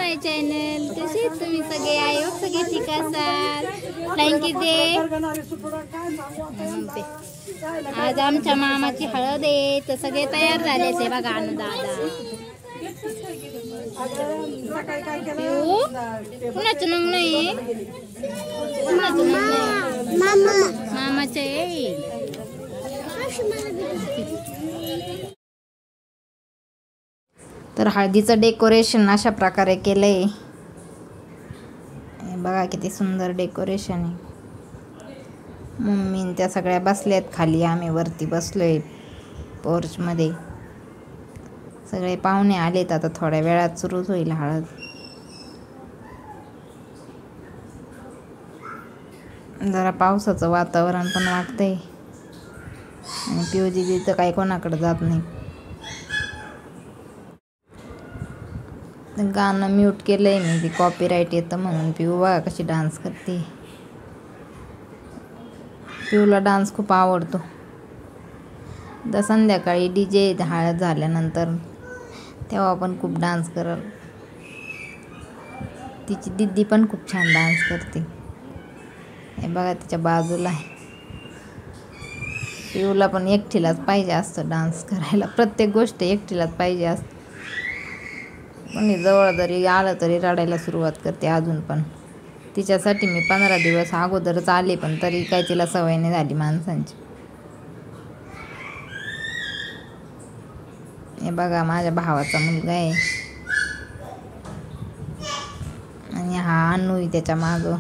माय channel. कसे तुम्ही सगळे? आहे सगळे ठीक असाल? थँक्यू दे. आज आमच्या मामाची हळद आहे तर सगळे तयार झाले ते बघा. अनु दादा कुणाचं नंग नाही, कुणाचं नंग नाही, मामाचं आहे. तर हळदीचं डेकोरेशन अशा प्रकारे केलंय बघा. किती सुंदर डेकोरेशन आहे. मम्मी त्या सगळ्या बसल्यात खाली, आम्ही वरती बसलोय पोर्च मध्ये. सगळे पाहुणे आलेत, आता थोड्या वेळात सुरूच होईल हळद. जरा पावसाचं वातावरण पण वाटतंय आणि पिऊ दीदी तर काही कोणाकडे जात नाही. गाणं म्यूट केलंय मी, ते कॉपीराईट येतं म्हणून. पिऊ बघा कशी डान्स करते. पिऊला डान्स खूप आवडतो. तर संध्याकाळी DJ हळद झाल्यानंतर तेव्हा पण खूप डान्स करल. तिची दीदी पण खूप छान डान्स करते. हे बघा तिच्या बाजूला आहे. पिऊला पण एकटीलाच पाहिजे असतं डान्स करायला. प्रत्येक गोष्ट एकटीलाच पाहिजे असतं. कोणी जवळ जरी आलं तरी रडायला सुरुवात करते अजून पण. तिच्यासाठी मी 15 दिवस अगोदरच आले, पण तरी काही तिला सवय नाही झाली माणसांची. हे बघा माझ्या भावाचा मुलगा आहे आणि हा अनु त्याच्या मागं.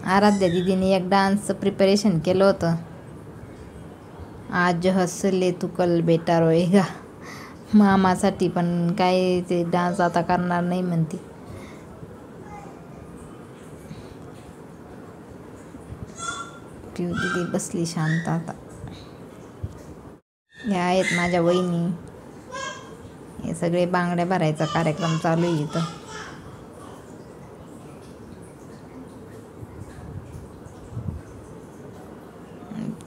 आराध्या दीदीने एक डान्सचं प्रिपरेशन केलं होतं. आज हसले तू कल बेटा रोएगा, मामासाठी. पण काय ते डान्स आता करणार नाही म्हणते. पिऊ दीदी बसली शांत आता. हे आहेत माझ्या वहिनी. हे सगळे बांगड्या भरायचा कार्यक्रम चालू आहे इथं.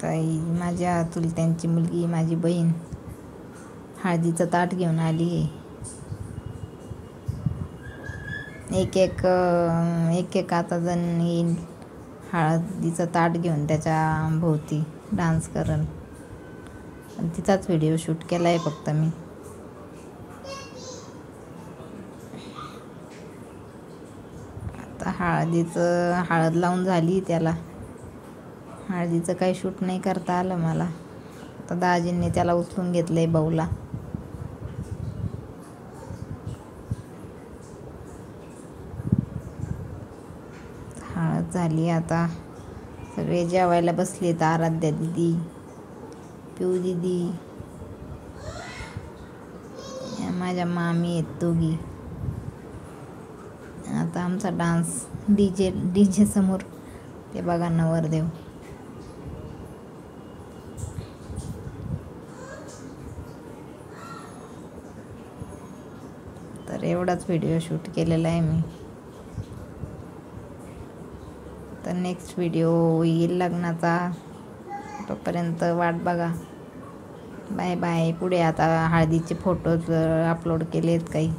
ताई माझ्या चुलत्यांची मुलगी, माझी बहीण हळदीचं ताट घेऊन आली आहे. एक एक आता जण येईल हळदीचं ताट घेऊन त्याच्या भोवती डान्स करल. तिचाच व्हिडिओ शूट केला आहे फक्त मी. आता हळद लावून झाली त्याला. हळदीचं काही शूट नाही करता आलं मला. आता दाजींनी त्याला उचलून घेतलंय बाऊला. हळद झाली आता. सगळे जेवायला बसलेत. आराध्या दीदी, पिऊ दीदी, माझ्या मामी आहेत दोघी. आता आमचा डान्स डीजे समोर. ते बघा नवरदेव. तर एवढाच व्हिडिओ शूट केलेला आहे मी. तर नेक्स्ट व्हिडिओ येईल लग्नाचा, तोपर्यंत वाट बघा. Bye bye. पुढे आता हळदीचे फोटोज अपलोड केलेत काही.